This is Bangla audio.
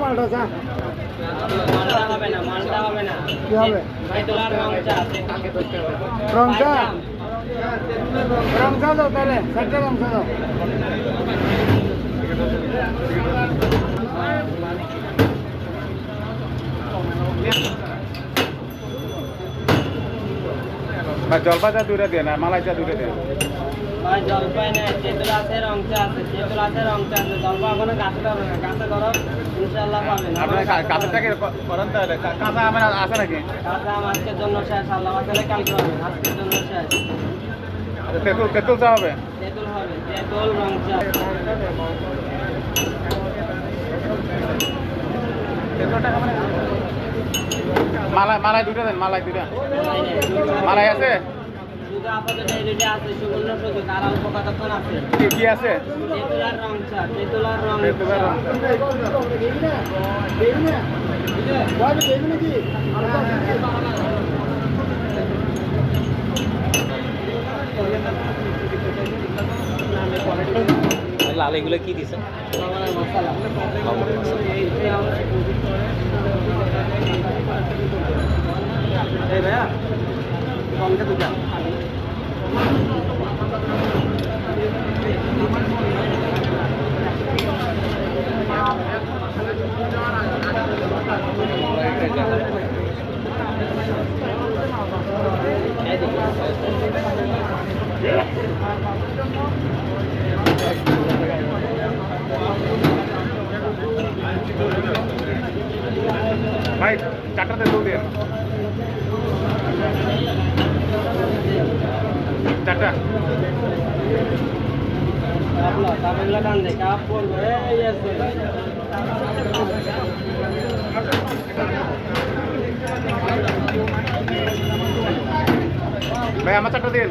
মালটা মালটা চা মালটা হবে না, মালটা হবে না। কি হবে? তেঁতুলার রং চা। রং চা রং চা দাও তাহলে 4টা রং চা দাও। জলপাই চা দুইটা দেন আর মালাই চা দুইটা দেন। ভাই জলপাই নেই, তেঁতুল আছে, রং চা আছে, তেঁতুল আছে, রং চা আছে। জলপাই ওখানে গাছে ধরবে না, গাছে ধরো ইনশাল্লাহ পাবেন। আপনার কাছের থেকে করেন তাহলে কাঁচা আমের আছে নাকি? কাঁচা আম আজকের জন্য শেষ, আল্লাহ তাহলে কালকে হবে, আজকের জন্য শেষ। তেঁতুল তেঁতুল চা হবে? তেঁতুল হবে, তেঁতুল, রং চা। মালাই মালাই দুইটা দেন, মালাই দুইটা। মালাই নেই, মালাই আছে? শুধু আপাতত এই দুইটা আছে, সুগন্ধ শুধু, তার অল্প কতক্ষণ আছে। কি আছে? তেঁতুল আর রং চা, তেঁতুল আর রং তেঁতুলের চা। রং। লাল এগুলো কি দিছে? লবণের মশলা। এই ভাইয়া কমটা দুটা। ভাই 4টা তেঁতুল দেন। 4টা। কাপড়গুলো টান দে, কাপড় এই আছে। ভাই আমার 4টা দেন।